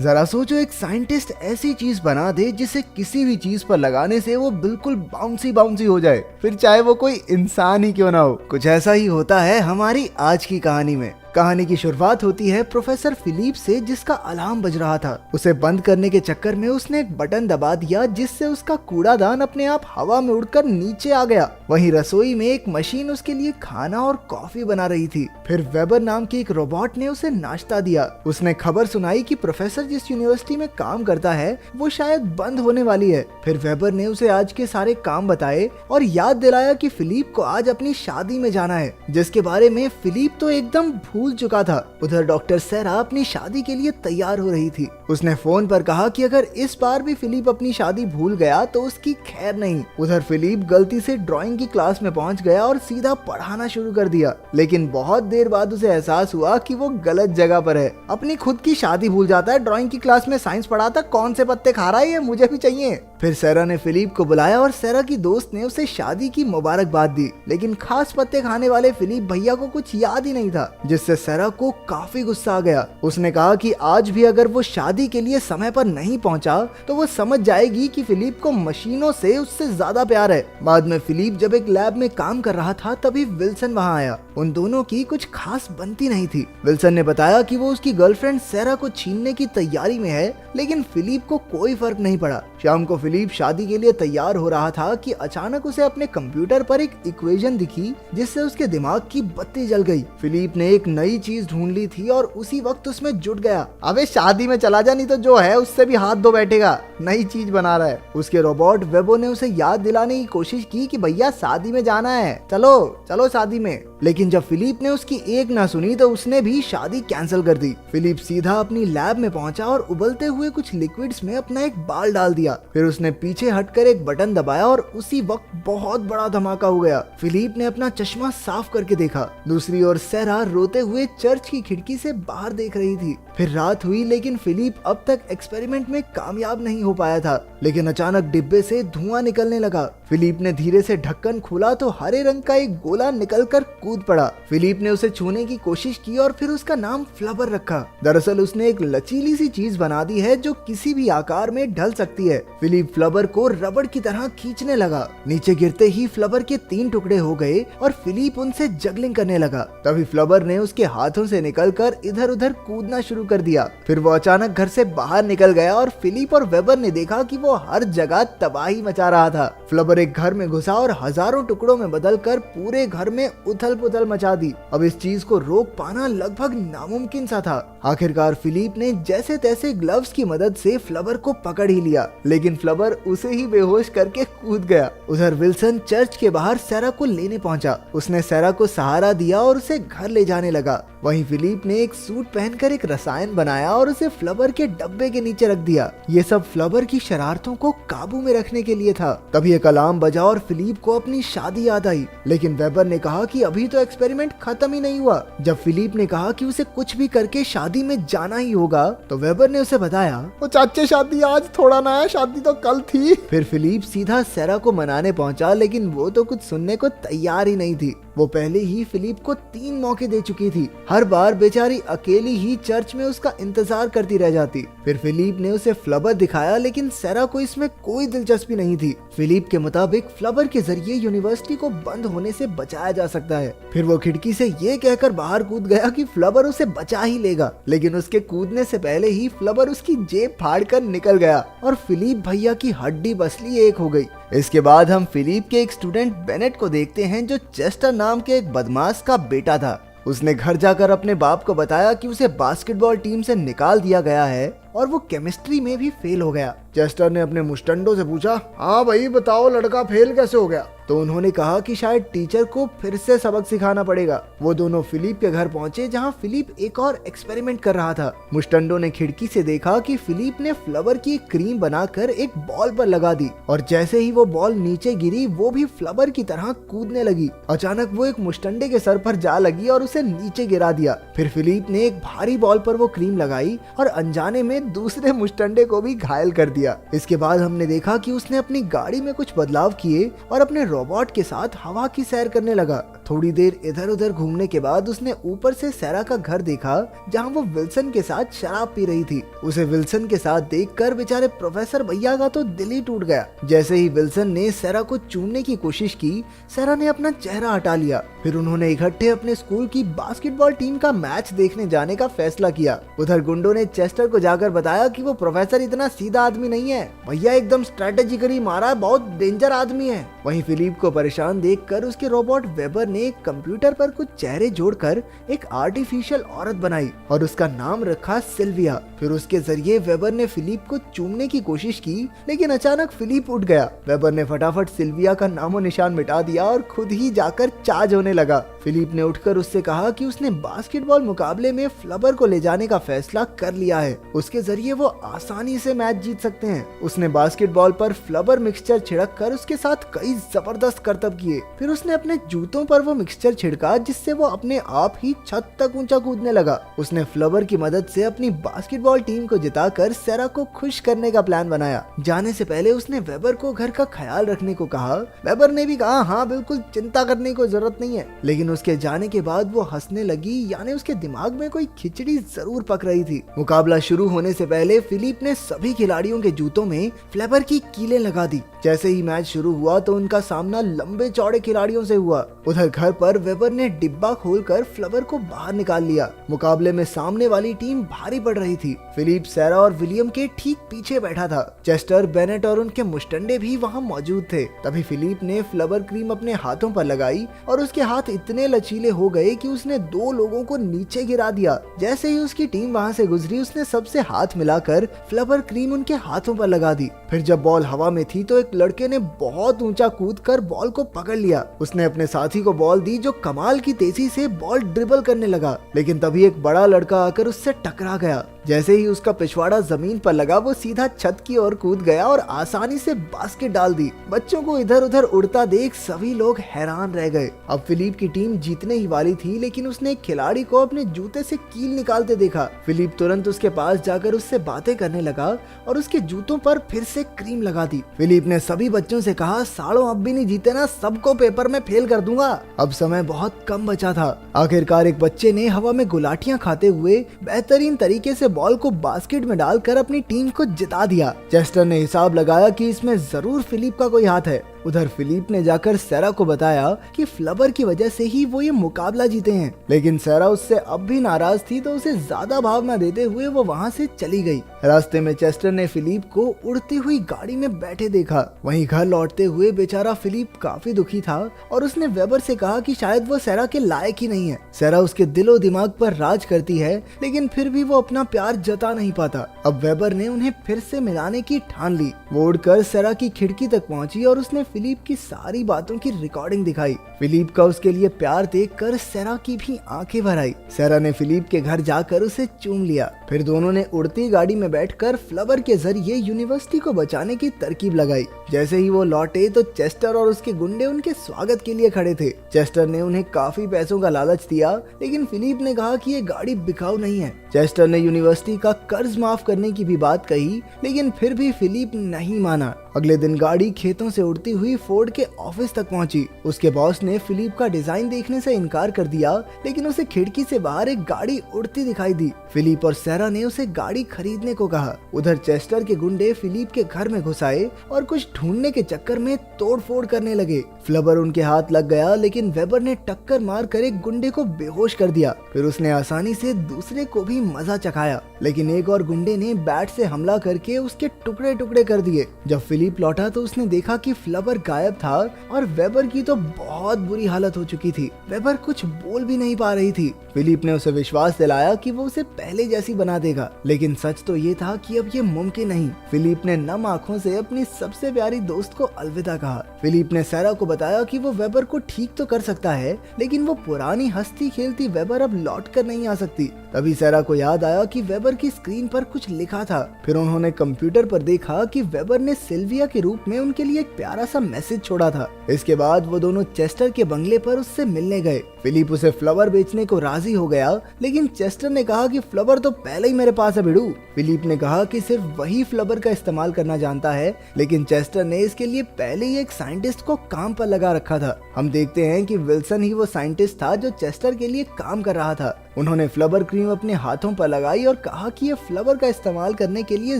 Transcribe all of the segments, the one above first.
जरा सोचो, एक साइंटिस्ट ऐसी चीज बना दे जिसे किसी भी चीज पर लगाने से वो बिल्कुल बाउंसी बाउंसी हो जाए, फिर चाहे वो कोई इंसान ही क्यों ना हो। कुछ ऐसा ही होता है हमारी आज की कहानी में। कहानी की शुरुआत होती है प्रोफेसर फिलिप से, जिसका अलार्म बज रहा था। उसे बंद करने के चक्कर में उसने एक बटन दबा दिया, जिससे उसका कूड़ादान अपने आप हवा में उड़कर नीचे आ गया। वहीं रसोई में एक मशीन उसके लिए खाना और कॉफी बना रही थी। फिर वेबर नाम के एक रोबोट ने उसे नाश्ता दिया। उसने खबर सुनाई कि प्रोफेसर जिस यूनिवर्सिटी में काम करता है वो शायद बंद होने वाली है। फिर वेबर ने उसे आज के सारे काम बताए और याद दिलाया कि फिलिप को आज अपनी शादी में जाना है, जिसके बारे में फिलिप तो एकदम भूल चुका था। उधर डॉक्टर सेरा अपनी शादी के लिए तैयार हो रही थी। उसने फोन पर कहा कि अगर इस बार भी फिलिप अपनी शादी भूल गया तो उसकी खैर नहीं। उधर फिलिप गलती से ड्राइंग की क्लास में पहुंच गया और सीधा पढ़ाना शुरू कर दिया, लेकिन बहुत देर बाद उसे एहसास हुआ कि वो गलत जगह पर है। अपनी खुद की शादी भूल जाता है, ड्राइंग की क्लास में साइंस पढ़ाता, कौन से पत्ते खा रहा है ये, मुझे भी चाहिए। फिर सेरा ने फिलिप को बुलाया और सेरा की दोस्त ने उसे शादी की मुबारकबाद दी, लेकिन खास पत्ते खाने वाले फिलिप भैया को कुछ याद ही नहीं था, जिससे सेरा को काफी गुस्सा आ गया। उसने कहा कि आज भी अगर वो शादी के लिए समय पर नहीं पहुंचा तो वो समझ जाएगी कि फिलिप को मशीनों से उससे ज्यादा प्यार है। बाद में फिलिप जब एक लैब में काम कर रहा था तभी विल्सन वहां आया। उन दोनों की कुछ खास बनती नहीं थी। विल्सन ने बताया कि वो उसकी गर्लफ्रेंड सेरा को छीनने की तैयारी में है, लेकिन फिलिप को कोई फर्क नहीं पड़ा। शाम को फिलिप शादी के लिए तैयार हो रहा था कि अचानक उसे अपने कंप्यूटर पर एक इक्वेशन दिखी, जिससे उसके दिमाग की बत्ती जल गई। फिलिप ने एक नई चीज ढूंढ ली थी और उसी वक्त उसमें जुट गया। अबे शादी में चला जा, नहीं तो जो है उससे भी हाथ धो बैठेगा, नई चीज बना रहा है। उसके रोबोट वेबो ने उसे याद दिलाने की कोशिश की कि भैया शादी में जाना है, चलो चलो शादी में। लेकिन जब फिलिप ने उसकी एक ना सुनी तो उसने भी शादी कैंसिल कर दी। फिलिप सीधा अपनी लैब में पहुंचा और उबलते हुए कुछ लिक्विड्स में अपना एक बाल डाल दिया। फिर उसने पीछे हटकर एक बटन दबाया और उसी वक्त बहुत बड़ा धमाका हो गया। फिलिप ने अपना चश्मा साफ करके देखा। दूसरी ओर सेरा रोते हुए चर्च की खिड़की से बाहर देख रही थी। फिर रात हुई, लेकिन फिलिप अब तक एक्सपेरिमेंट में कामयाब नहीं हो पाया था। लेकिन अचानक डिब्बे से धुआं निकलने लगा। फिलिप ने धीरे से ढक्कन खोला तो हरे रंग का एक गोला निकलकर कूद पड़ा। फिलिप ने उसे छूने की कोशिश की और फिर उसका नाम फ्लबर रखा। दरअसल उसने एक लचीली सी चीज बना दी है जो किसी भी आकार में ढल सकती है। फिलिप फ्लबर को रबड़ की तरह खींचने लगा। नीचे गिरते ही फ्लबर के 3 टुकड़े हो गए और फिलिप उनसे जगलिंग करने लगा। तभी फ्लबर ने उसके हाथों से निकलकर इधर उधर कूदना शुरू कर दिया। फिर वो अचानक घर से बाहर निकल गया और फिलिप और वेबर ने देखा कि वो हर जगह तबाही मचा रहा था। फ्लबर एक घर में घुसा और हजारों टुकड़ों में बदलकर पूरे घर में उथल पुथल मचा दी। अब इस चीज को रोक पाना लगभग नामुमकिन सा था। आखिरकार फिलिप ने जैसे तैसे ग्लव्स की मदद से फ्लबर को पकड़ ही लिया, लेकिन फ्लबर उसे ही बेहोश करके कूद गया। उधर विल्सन चर्च के बाहर सेरा को लेने पहुंचा। उसने सेरा को सहारा दिया और उसे घर ले जाने लगा। वहीं फिलिप ने एक सूट पहनकर एक रसायन बनाया और उसे फ्लबर के डब्बे के नीचे रख दिया। ये सब फ्लबर की शरारतों को काबू में रखने के लिए था। तभी एक अलार्म बजा और फिलिप को अपनी शादी याद आई, लेकिन वेबर ने कहा कि अभी तो एक्सपेरिमेंट खत्म ही नहीं हुआ। जब फिलिप ने कहा कि उसे कुछ भी करके शादी में जाना ही होगा, तो वेबर ने उसे बताया, वो चाचे शादी आज थोड़ा ना है, शादी तो कल थी। फिर फिलिप सीधा सेरा को मनाने पहुंचा, लेकिन वो तो कुछ सुनने को तैयार ही नहीं थी। वो पहले ही फिलिप को 3 मौके दे चुकी थी। हर बार बेचारी अकेली ही चर्च में उसका इंतजार करती रह जाती। फिर फिलिप ने उसे फ्लबर दिखाया, लेकिन सेरा को इसमें कोई दिलचस्पी नहीं थी। फिलिप के मुताबिक फ्लबर के जरिए यूनिवर्सिटी को बंद होने से बचाया जा सकता है। फिर वो खिड़की से ये कहकर बाहर कूद गया कि फ्लबर उसे बचा ही लेगा, लेकिन उसके कूदने से पहले ही फ्लबर उसकी जेब फाड़ कर निकल गया और फिलिप भैया की हड्डी बसली एक हो गई। इसके बाद हम फिलिप के एक स्टूडेंट बेनेट को देखते हैं, जो चेस्टर नाम के एक बदमाश का बेटा था। उसने घर जाकर अपने बाप को बताया कि उसे बास्केटबॉल टीम से निकाल दिया गया है और वो केमिस्ट्री में भी फेल हो गया। चेस्टर ने अपने मुस्टंडो से पूछा, हाँ भाई बताओ लड़का फेल कैसे हो गया? तो उन्होंने कहा कि शायद टीचर को फिर से सबक सिखाना पड़ेगा। वो दोनों फिलिप के घर पहुंचे, जहां फिलिप एक और एक्सपेरिमेंट कर रहा था। मुस्टंडो ने खिड़की से देखा कि फिलिप ने फ्लवर की क्रीम बनाकर एक बॉल पर लगा दी और जैसे ही वो बॉल नीचे गिरी, वो भी फ्लवर की तरह कूदने लगी। अचानक वो एक मुस्टंडे के सर पर जा लगी और उसे नीचे गिरा दिया। फिर फिलिप ने एक भारी बॉल पर वो क्रीम लगाई और अनजाने में दूसरे मुस्टंडे को भी घायल कर दिया। इसके बाद हमने देखा कि उसने अपनी गाड़ी में कुछ बदलाव किए और अपने रोबोट के साथ हवा की सैर करने लगा। थोड़ी देर इधर उधर घूमने के बाद उसने ऊपर से सैरा का घर देखा, जहाँ वो विल्सन के साथ शराब पी रही थी। उसे विल्सन के साथ देखकर बेचारे प्रोफेसर भैया का तो दिल ही टूट गया। जैसे ही विल्सन ने सैरा को चूमने की कोशिश की, सैरा ने अपना चेहरा हटा लिया। फिर उन्होंने इकट्ठे अपने स्कूल की बास्केटबॉल टीम का मैच देखने जाने का फैसला किया। उधर गुंडों ने चेस्टर को जाकर बताया कि वो प्रोफेसर इतना सीधा आदमी नहीं है, भैया एकदम स्ट्रेटेजिकली मारा, बहुत डेंजर आदमी है। वहीं फिलिप को परेशान देखकर उसके रोबोट वेबर ने कंप्यूटर पर कुछ चेहरे जोड़कर एक आर्टिफिशियल औरत बनाई और उसका नाम रखा सिल्विया। फिर उसके जरिए वेबर ने फिलिप को चूमने की कोशिश की, लेकिन अचानक फिलिप उठ गया। वेबर ने फटाफट सिल्विया का नामो निशान मिटा दिया और खुद ही जाकर चार्ज होने लगा। फिलिप ने उठकर उससे कहा कि उसने बास्केटबॉल मुकाबले में फ्लबर को ले जाने का फैसला कर लिया है, उसके जरिए वो आसानी से मैच जीत सकते हैं। उसने बास्केटबॉल पर फ्लबर मिक्सचर छिड़क कर उसके साथ कई जबरदस्त करतब किए। फिर उसने अपने जूतों पर वो मिक्सचर छिड़का, जिससे वो अपने आप ही छत तक ऊंचा कूदने लगा। उसने फ्लबर की मदद से अपनी बास्केटबॉल टीम को जिताकर सैरा को खुश करने का प्लान बनाया। जाने से पहले उसने वेबर को घर का ख्याल रखने को कहा। वेबर ने भी कहा हाँ बिल्कुल, चिंता करने की जरूरत नहीं है। लेकिन उसके जाने के बाद वो हंसने लगी, यानी उसके दिमाग में कोई खिचड़ी जरूर पक रही थी। मुकाबला शुरू होने से पहले फिलिप ने सभी खिलाड़ियों के जूतों में फ्लेवर की कीलें लगा दी। जैसे ही मैच शुरू हुआ तो उनका सामना लंबे चौड़े खिलाड़ियों से हुआ। उधर घर पर वेबर ने डिब्बा खोलकर फ्लेवर को बाहर निकाल लिया। मुकाबले में सामने वाली टीम भारी पड़ रही थी। फिलिप, सैरा और विलियम के ठीक पीछे बैठा था। चेस्टर, बेनेट और उनके मुस्टंडे भी वहाँ मौजूद थे। तभी फिलिप ने फ्लेवर क्रीम अपने हाथों पर लगाई और उसके हाथ इतने लचीले हो गए कि उसने 2 लोगों को नीचे गिरा दिया। जैसे ही उसकी टीम वहाँ से गुजरी, उसने सबसे हाथ मिलाकर फ्लेवर क्रीम उनके हाथों पर लगा दी। फिर जब बॉल हवा में थी तो एक लड़के ने बहुत ऊंचा कूदकर बॉल को पकड़ लिया। उसने अपने साथी को बॉल दी, जो कमाल की तेजी से बॉल ड्रिबल करने लगा। लेकिन तभी एक बड़ा लड़का आकर उससे टकरा गया। जैसे ही उसका पिछवाड़ा जमीन पर लगा, वो सीधा छत की ओर कूद गया और आसानी से बास्केट डाल दी। बच्चों को इधर उधर उड़ता देख सभी लोग हैरान रह गए। अब फिलिप की टीम जीतने ही वाली थी, लेकिन उसने एक खिलाड़ी को अपने जूते से कील निकालते देखा। फिलिप तुरंत उसके पास जाकर उससे बातें करने लगा और उसके जूतों पर फिर से क्रीम लगा दी। फिलिप ने सभी बच्चों से कहा, सालों अब भी नहीं जीते ना, सबको पेपर में फेल कर दूंगा। अब समय बहुत कम बचा था। आखिरकार एक बच्चे ने हवा में गुलाटियां खाते हुए बेहतरीन तरीके से बॉल को बास्केट में डालकर अपनी टीम को जिता दिया। चेस्टर ने हिसाब लगाया कि इसमें जरूर फिलिप का कोई हाथ है। उधर फिलिप ने जाकर सैरा को बताया कि फ्लेवर की वजह से ही वो ये मुकाबला जीते हैं। लेकिन सैरा उससे अब भी नाराज थी, तो उसे ज्यादा भाव न देते हुए वो वहाँ से चली गई। रास्ते में चेस्टर ने फिलिप को उड़ती हुई गाड़ी में बैठे देखा। वहीं घर लौटते हुए बेचारा फिलिप काफी दुखी था और उसने वेबर से कहा कि शायद वो सैरा के लायक ही नहीं है। सैरा उसके दिलो दिमाग पर राज करती है, लेकिन फिर भी वो अपना प्यार जता नहीं पाता। अब वेबर ने उन्हें फिर से मिलाने की ठान ली। वो उड़कर सैरा की खिड़की तक पहुंची और उसने फिलिप की सारी बातों की रिकॉर्डिंग दिखाई। फिलिप का उसके लिए प्यार देखकर सैरा की भी आंखें भर आई। सैरा ने फिलिप के घर जाकर उसे चूम लिया। फिर दोनों ने उड़ती गाड़ी में बैठकर फ्लेवर के जरिए यूनिवर्सिटी को बचाने की तरकीब लगाई। जैसे ही वो लौटे तो चेस्टर और उसके गुंडे उनके स्वागत के लिए खड़े थे। चेस्टर ने उन्हें काफी पैसों का लालच दिया, लेकिन फिलिप ने कहा कि ये गाड़ी बिकाऊ नहीं है। चेस्टर ने यूनिवर्सिटी का कर्ज माफ करने की भी बात कही, लेकिन फिर भी फिलिप नहीं माना। अगले दिन गाड़ी खेतों से उड़ती हुई फोर्ड के ऑफिस तक पहुंची। उसके बॉस ने फिलिप का डिजाइन देखने से इनकार कर दिया, लेकिन उसे खिड़की से बाहर एक गाड़ी उड़ती दिखाई दी। फिलिप और सैरा ने उसे गाड़ी खरीदने को कहा। उधर चेस्टर के गुंडे फिलिप के घर में घुस आए और कुछ ढूंढने के चक्कर में तोड़फोड़ करने लगे। फ्लेवर उनके हाथ लग गया, लेकिन वेबर ने टक्कर मार कर एक गुंडे को बेहोश कर दिया। फिर उसने आसानी से दूसरे को भी मजा चखाया, लेकिन एक और गुंडे ने बैट से हमला करके उसके टुकड़े टुकड़े कर दिए। जब फिलिप लौटा तो उसने देखा कि फ्लेवर गायब था और वेबर की तो बहुत बुरी हालत हो चुकी थी। वेबर कुछ बोल भी नहीं पा रही थी। फिलिप ने उसे विश्वास दिलाया कि वो उसे पहले जैसी बना देगा, लेकिन सच तो ये था कि अब ये मुमकिन नहीं। फिलिप ने नम आंखों से अपनी सबसे प्यारी दोस्त को अलविदा कहा। फिलिप ने सैरा को बताया कि वो वेबर को ठीक तो कर सकता है, लेकिन वो पुरानी हंसती खेलती वेबर अब लौट कर नहीं आ सकती। तभी सैरा को याद आया कि वेबर की स्क्रीन पर कुछ लिखा था। फिर उन्होंने कंप्यूटर पर देखा कि वेबर ने सिल्विया के रूप में उनके लिए एक प्यारा सा मैसेज छोड़ा था। इसके बाद वो दोनों चेस्टर के बंगले पर उससे मिलने गए। फिलिप उसे फ्लावर बेचने को राजी हो गया, लेकिन चेस्टर ने कहा कि फ्लावर तो पहले ही मेरे पास है भिड़ू। फिलिप ने कहा कि सिर्फ वही फ्लावर का इस्तेमाल करना जानता है, लेकिन चेस्टर ने इसके लिए पहले ही एक साइंटिस्ट को काम पर लगा रखा था। हम देखते हैं कि विल्सन ही वो साइंटिस्ट था जो चेस्टर के लिए काम कर रहा था। उन्होंने फ्लावर क्रीम अपने हाथों पर लगाई और कहा कि ये फ्लावर का इस्तेमाल करने के लिए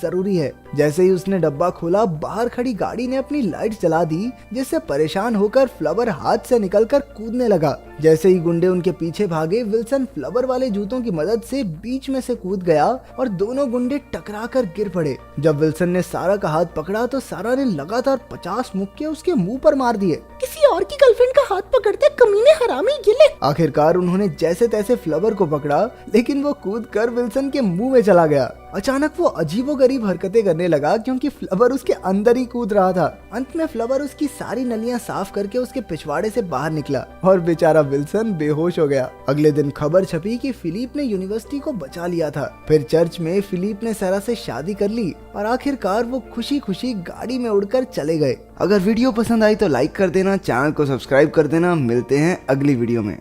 जरूरी है। जैसे ही उसने डब्बा खोला, बाहर खड़ी गाड़ी ने अपनी लाइट जला दी, जिससे परेशान होकर फ्लावर हाथ से निकलकर कूदने लगा। जैसे ही गुंडे उनके पीछे भागे, विल्सन फ्लावर वाले जूतों की मदद से बीच में से कूद गया और दोनों गुंडे टकराकर गिर पड़े। जब विल्सन ने सारा का हाथ पकड़ा तो सारा ने लगातार 50 मुक्के उसके मुंह पर मार दिए। किसी और की गर्लफ्रेंड का हाथ पकड़ते कमीने हरामी गिले। आखिरकार उन्होंने जैसे तैसे फ्लावर को पकड़ा, लेकिन वो कूद कर विल्सन के मुंह में चला गया। अचानक वो अजीबोगरीब हरकतें करने लगा क्योंकि फ्लावर उसके अंदर ही कूद रहा था। अंत में फ्लावर उसकी सारी नलियां साफ करके उसके पिछवाड़े से बाहर निकला और बेचारा विल्सन बेहोश हो गया। अगले दिन खबर छपी कि फिलिप ने यूनिवर्सिटी को बचा लिया था। फिर चर्च में फिलिप ने सारा से शादी कर ली और आखिरकार वो खुशी खुशी गाड़ी में उड़कर चले गए। अगर वीडियो पसंद आई तो लाइक कर देना, चैनल को सब्सक्राइब कर देना। मिलते हैं अगली वीडियो में।